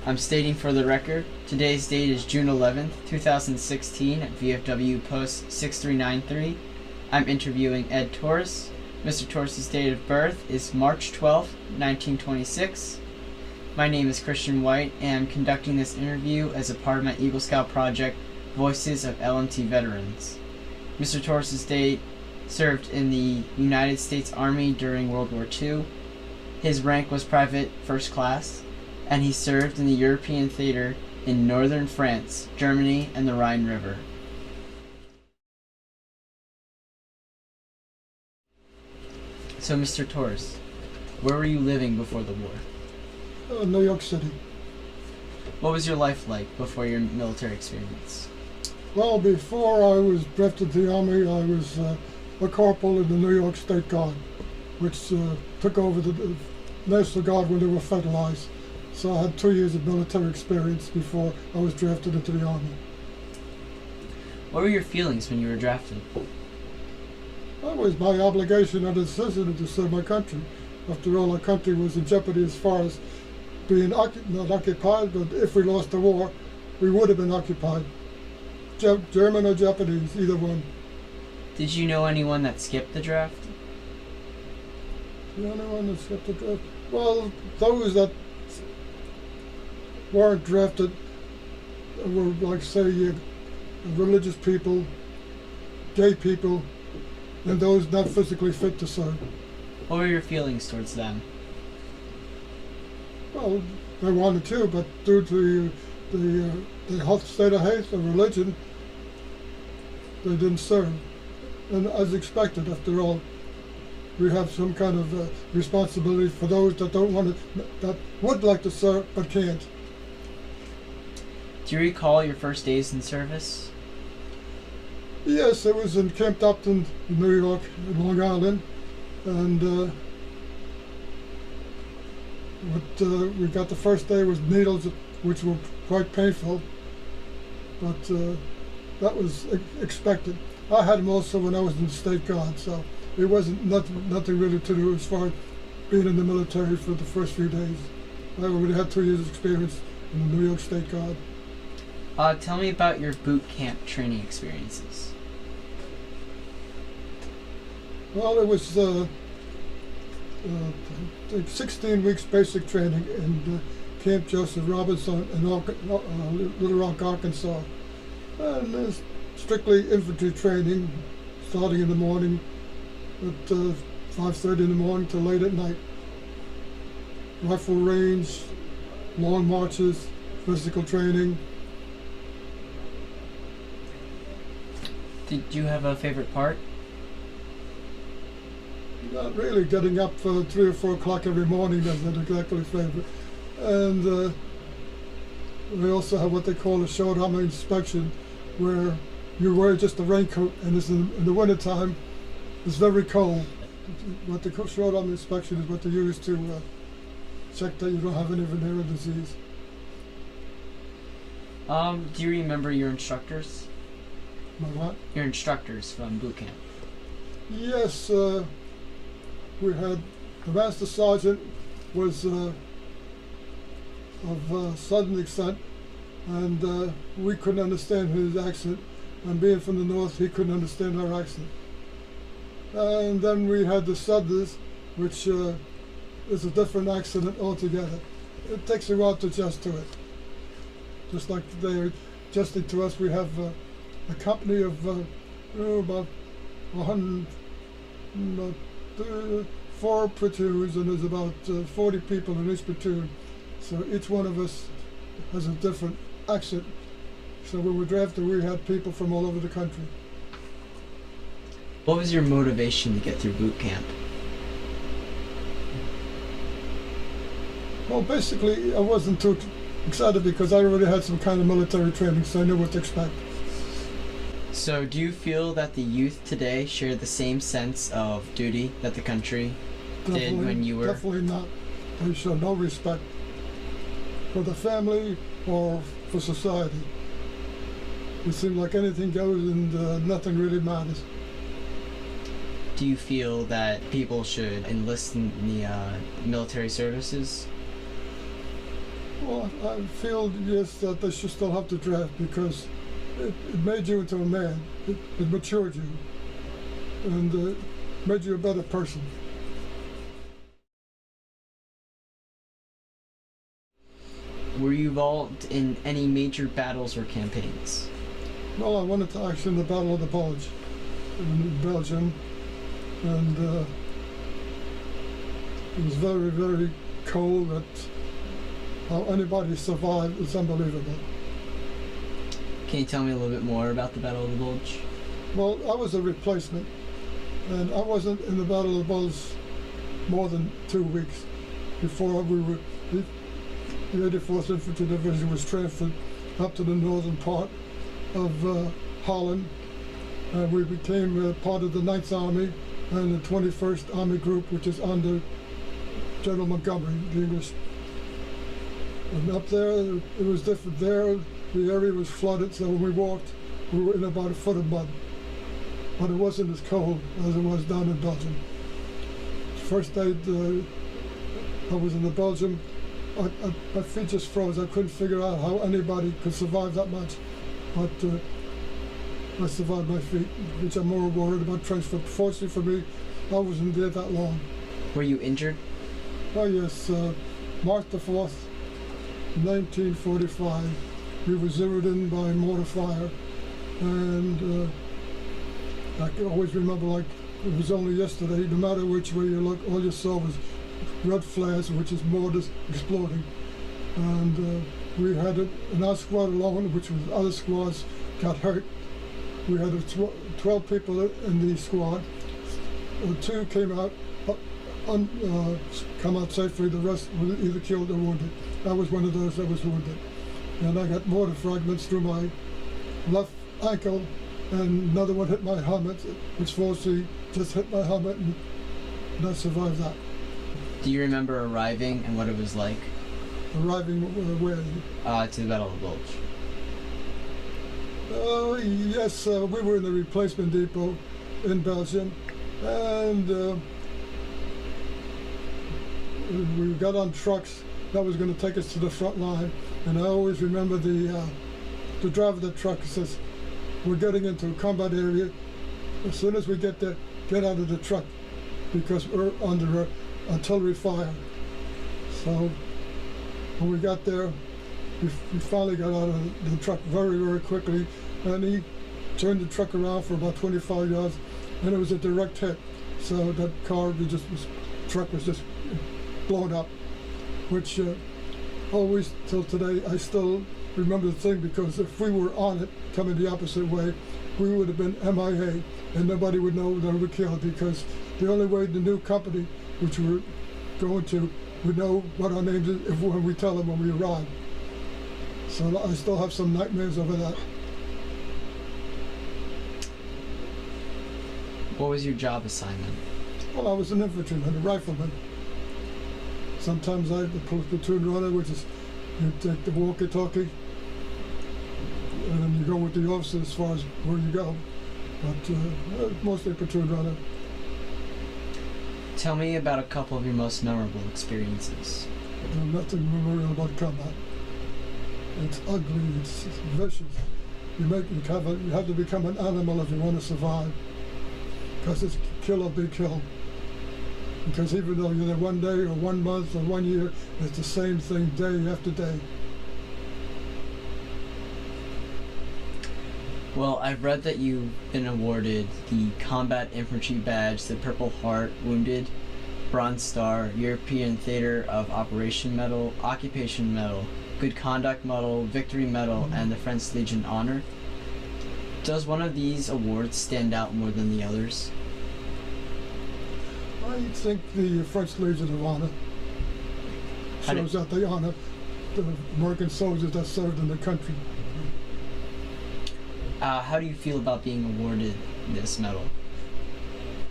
I'm stating for the record, today's date is June 11th, 2016 at VFW Post 6393. I'm interviewing Ed Torres. Mr. Torres' date of birth is March 12th, 1926. My name is Christian White, and I'm conducting this interview as a part of my Eagle Scout project, Voices of LMT Veterans. Mr. Torres' date served in the United States Army during World War II. His rank was Private First Class, and he served in the European theater in northern France, Germany, and the Rhine River. So, Mr. Torres, where were you living before the war? New York City. What was your life like before your military experience? Well, before I was drafted to the Army, I was a corporal in the New York State Guard, which took over the National Guard when they were federalized. So I had 2 years of military experience before I was drafted into the Army. What were your feelings when you were drafted? It was my obligation as a citizen to serve my country. After all, our country was in jeopardy as far as being not occupied, but if we lost the war, we would have been occupied. German or Japanese, either one. Did you know anyone that skipped the draft? The only one that skipped the draft? Well, those that weren't drafted were, like, say, religious people, gay people, and those not physically fit to serve. What were your feelings towards them? Well, they wanted to, but due to the health state of hate and religion, they didn't serve. And as expected, after all, we have some kind of responsibility for those that don't want to, that would like to serve but can't. Do you recall your first days in service? Yes, it was in Camp Upton, New York, in Long Island, and what we got the first day was needles, which were quite painful, but that was expected. I had them also when I was in the State Guard, so it wasn't nothing really to do as far as being in the military for the first few days. I already had 2 years experience in the New York State Guard. Tell me about your boot camp training experiences. Well, it was 16 weeks basic training in Camp Joseph Robinson in Little Rock, Arkansas. And there's strictly infantry training, starting in the morning at 5:30 in the morning till late at night. Rifle range, long marches, physical training. Did you have a favorite part? Not really. Getting up for 3 or 4 o'clock every morning isn't exactly favorite. And we also have what they call a short armor inspection, where you wear just a raincoat, and it's in the wintertime, it's very cold. What the short armor inspection is what they use to check that you don't have any venereal disease. Do you remember your instructors? My what? Your instructors from boot camp. Yes, we had the master sergeant was of southern descent, and we couldn't understand his accent, and being from the north, he couldn't understand our accent. And then we had the southerners, which is a different accent altogether. It takes a while to adjust to it. Just like they're adjusting to us, we have a company of about 4 platoons, and there's about 40 people in each platoon. So each one of us has a different accent. So when we drafted, we had people from all over the country. What was your motivation to get through boot camp? Well, basically, I wasn't too excited because I already had some kind of military training, so I knew what to expect. So, do you feel that the youth today share the same sense of duty that the country did when you were? Definitely not. They show no respect for the family or for society. It seems like anything goes and nothing really matters. Do you feel that people should enlist in the military services? Well, I feel, yes, that they should still have the draft because it made you into a man. It matured you and made you a better person. Were you involved in any major battles or campaigns? Well, I went into action in the Battle of the Bulge in Belgium, and it was very, very cold. How anybody survived is unbelievable. Can you tell me a little bit more about the Battle of the Bulge? Well, I was a replacement, and I wasn't in the Battle of the Bulge more than 2 weeks before the 84th Infantry Division was transferred up to the northern part of Holland. We became part of the 9th Army and the 21st Army Group, which is under General Montgomery, the English. And up there, it was different. There, the area was flooded, so when we walked, we were in about a foot of mud. But it wasn't as cold as it was down in Belgium. First day I was in the Belgium, my feet just froze. I couldn't figure out how anybody could survive that much. But I survived my feet, which I'm more worried about transfer. Fortunately for me, I wasn't there that long. Were you injured? Oh yes, March the 4th, 1945, we were zeroed in by mortar fire, and I can always remember like it was only yesterday. No matter which way you look, all you saw was red flares, which is mortars exploding. And we had it in our squad alone, which was other squads got hurt. We had 12 people in the squad. 2 came out come out safely. The rest were either killed or wounded. I was one of those that was wounded. And I got mortar fragments through my left ankle, and another one hit my helmet, which fortunately just hit my helmet, and I survived that. Do you remember arriving and what it was like? Arriving where? To the Battle of the Bulge. Yes, we were in the replacement depot in Belgium, and we got on trucks that was going to take us to the front line. And I always remember the driver of the truck says, "We're getting into a combat area. As soon as we get there, get out of the truck because we're under artillery fire." So when we got there, we finally got out of the truck very, very quickly, and he turned the truck around for about 25 yards, and it was a direct hit. So that truck was just blown up, which always till today I still remember the thing, because if we were on it coming the opposite way, we would have been MIA, and nobody would know that we were killed, because the only way the new company, which we were going to, would know what our names is when we tell them when we arrive. So I still have some nightmares over that. What was your job assignment? Well, I was an infantryman, a rifleman. Sometimes I the platoon runner, which is you take the walkie-talkie and then you go with the officer as far as where you go. But mostly platoon runner. Tell me about a couple of your most memorable experiences. Nothing memorable about combat. It's ugly, it's vicious. You have to become an animal if you want to survive. Because it's kill or be killed. Because even though you're there 1 day or 1 month or 1 year, it's the same thing day after day. Well, I've read that you've been awarded the Combat Infantry Badge, the Purple Heart, Wounded, Bronze Star, European Theater of Operation Medal, Occupation Medal, Good Conduct Medal, Victory Medal, and the French Legion Honor. Does one of these awards stand out more than the others? I think the French Legion of Honor shows that they honor the American soldiers that served in the country. How do you feel about being awarded this medal?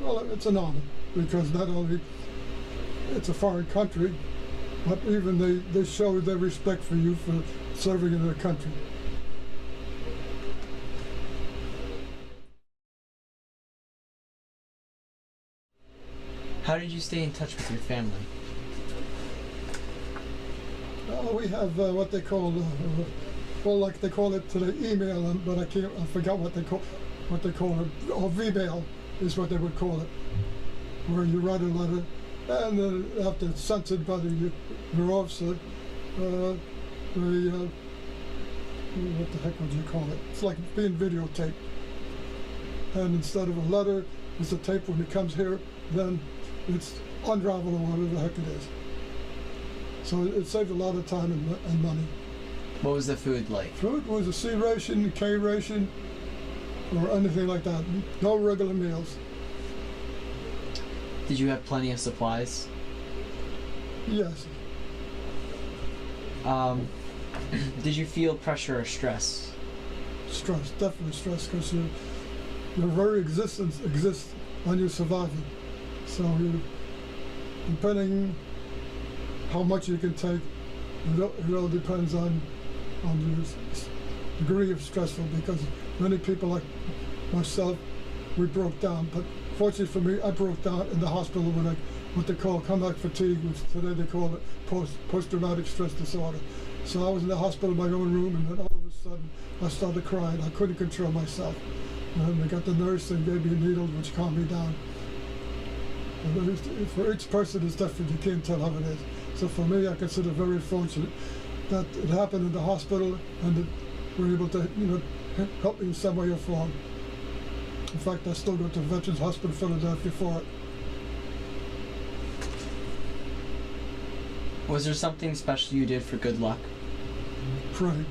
Well, it's an honor, because not only it's a foreign country, but even they show their respect for you for serving in their country. How did you stay in touch with your family? We have what they call, well, like they call it today, email, but I forgot what they call it, or V-mail is what they would call it, where you write a letter, and then after it's censored by your officer, what the heck would you call it? It's like being videotaped. And instead of a letter, it's a tape. When it comes here, then it's unraveled or whatever the heck it is. So it saved a lot of time and money. What was the food like? Food was a C ration, K ration, or anything like that. No regular meals. Did you have plenty of supplies? Yes. Did you feel pressure or stress? Stress, definitely stress, because your very existence exists on your survival. So depending how much you can take, it all depends on your degree of stressful, because many people like myself, we broke down. But fortunately for me, I broke down in the hospital when what they call comeback fatigue, which today they call it post-traumatic stress disorder. So I was in the hospital in my own room, and then all of a sudden I started crying. I couldn't control myself. And they got the nurse and gave me a needle, which calmed me down. And for each person it's different. You can't tell how it is. So for me, I consider very fortunate that it happened in the hospital, and that we're able to, help me in some way or form. In fact, I still go to Veterans Hospital Philadelphia for it. Was there something special you did for good luck? Pray.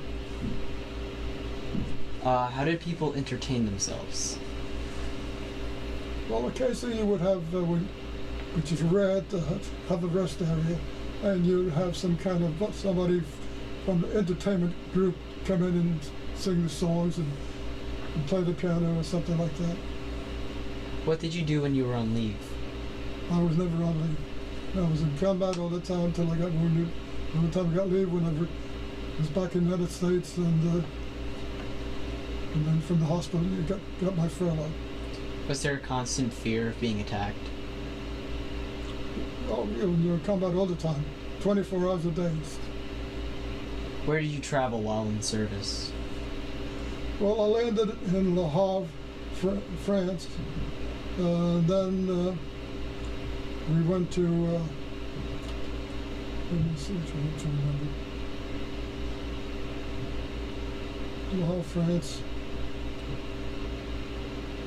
How did people entertain themselves? Well, occasionally you would have, which is rare, to have a rest area, and you'd have somebody from the entertainment group come in and sing the songs and play the piano or something like that. What did you do when you were on leave? I was never on leave. I was in combat all the time until I got wounded. By the time I got leave, when I was back in the United States, and then from the hospital, you got my furlough. Was there a constant fear of being attacked? Oh, you're in combat all the time, 24 hours a day. Where did you travel while in service? Well, I landed in Le Havre, France. Then we went to, let me see which one to remember. Le Havre, France.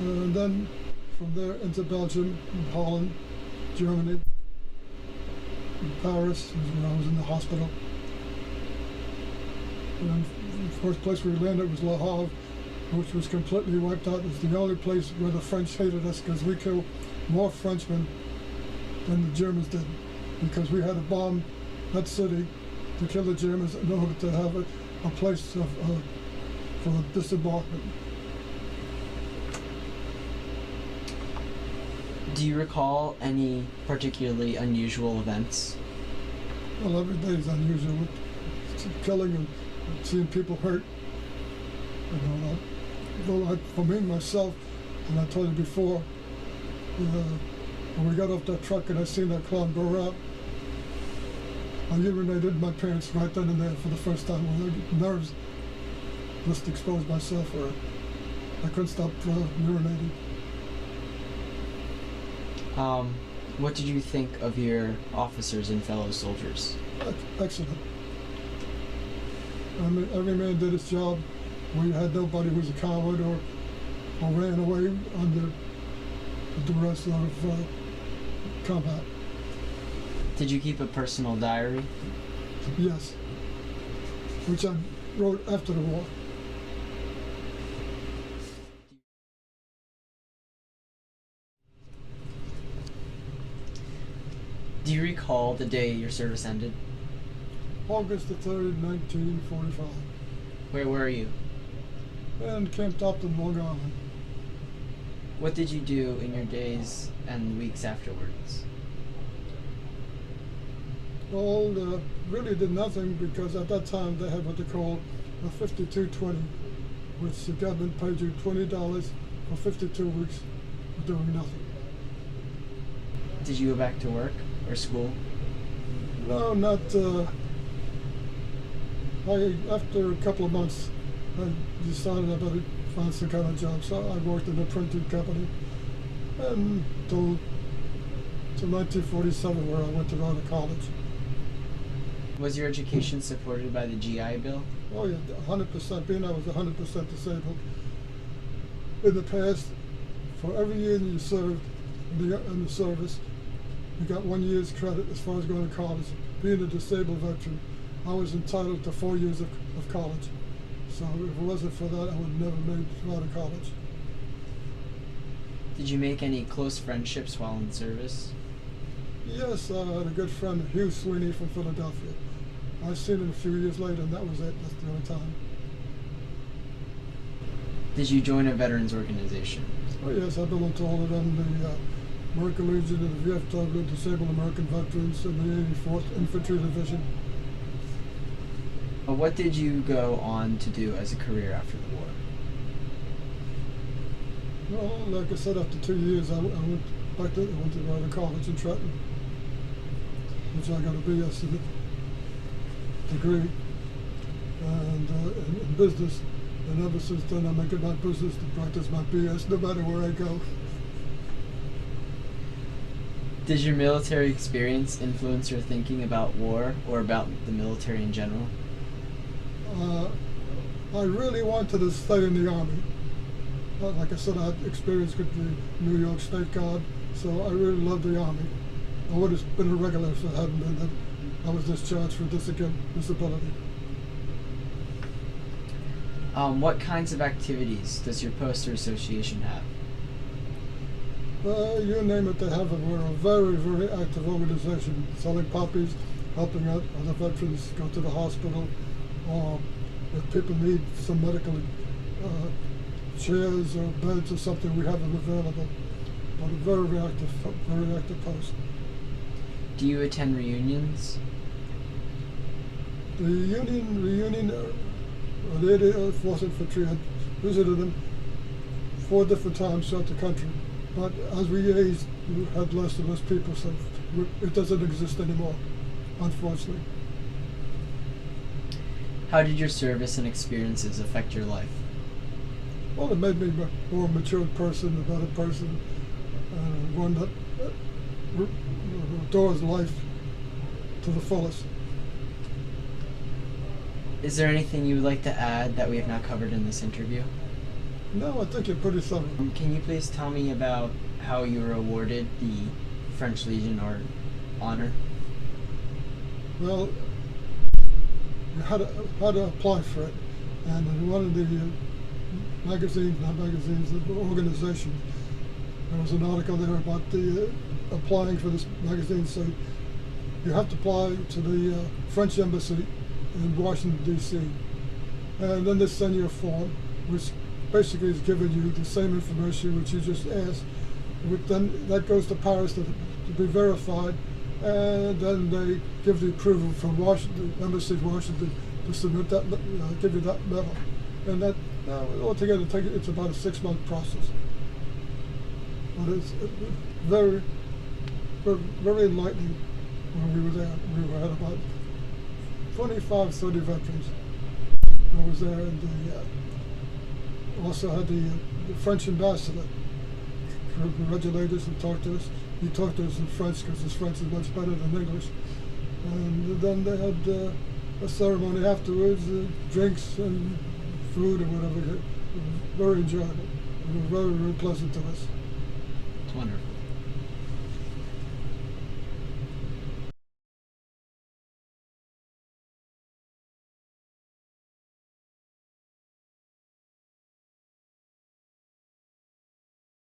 And then from there into Belgium, and Holland, Germany, and Paris, when I was in the hospital. And the first place we landed was Le Havre, which was completely wiped out. It was the only place where the French hated us, because we killed more Frenchmen than the Germans did, because we had to bomb that city to kill the Germans in order to have a place for disembarkment. Do you recall any particularly unusual events? Well, every day is unusual. Killing and seeing people hurt. For me, myself, and I told you before, when we got off that truck and I seen that clown go out, I urinated my pants right then and there for the first time. Nerves just exposed myself for it. I couldn't stop urinating. What did you think of your officers and fellow soldiers? Excellent. I mean, every man did his job. We had nobody who was a coward or ran away under the duress of combat. Did you keep a personal diary? Yes, which I wrote after the war. Do you recall the day your service ended? August the 3rd, 1945. Where were you? And camped up in Long Island. What did you do in your days and weeks afterwards? Well, really did nothing, because at that time they had what they call a 5220, which the government paid you $20 for 52 weeks for doing nothing. Did you go back to work or school? No, not After a couple of months, I decided I better find some kind of job. So I worked in a printing company until 1947, where I went to go to college. Was your education supported by the GI Bill? Oh yeah, 100%. Being I was 100% disabled. In the past, for every year you served in the service, you got 1 year's credit as far as going to college. Being a disabled veteran, I was entitled to 4 years of college. So if it wasn't for that, I would have never made it out of college. Did you make any close friendships while in service? Yes, I had a good friend, Hugh Sweeney from Philadelphia. I seen him a few years later, and that was it. That's the only time. Did you join a veterans organization? Oh yes, I belong to all of them, the American Legion and the VFW, Disabled American Veterans, and the 84th Infantry Division. What did you go on to do as a career after the war? Well, like I said, after 2 years, I went to go to college in Trenton, which I got a BS degree, and in business. And ever since then, I make it my business to practice my BS no matter where I go. Did your military experience influence your thinking about war or about the military in general? I really wanted to stay in the Army. Like I said, I had experience with the New York State Guard, so I really loved the Army. I would have been a regular if it hadn't been that I was discharged for disability. What kinds of activities does your poster association have? You name it, they have it. We're a very, very active organization, selling puppies, helping out other veterans go to the hospital, or if people need some medical chairs or beds or something, we have them available. But a very active post. Do you attend reunions? The reunion, the 84th Infantry had visited them 4 different times throughout the country. But as we aged, we had less and less people, so it doesn't exist anymore, unfortunately. How did your service and experiences affect your life? Well, it made me a more matured person, a better person, one that adores life to the fullest. Is there anything you would like to add that we have not covered in this interview? No, I think you're pretty thorough. Can you please tell me about how you were awarded the French Legion or honor? Well, you had to apply for it, and in one of the organization, there was an article there about the applying for this magazine. So you have to apply to the French embassy in Washington, D.C. And then they send you a form, which basically is giving you the same information which you just asked. Then that goes to Paris to be verified, and then they give the approval from Washington, Embassy of Washington, to submit that, give you that medal. And that altogether it's about a 6-month process. But it's very, very enlightening when we were there. We had about 25, 30 veterans that was there, and also had the French ambassador congratulate us and talk to us. He talked to us in French because his French is much better than English. And then they had a ceremony afterwards, drinks and food and whatever. It was very enjoyable. It was very, very pleasant to us. It's wonderful.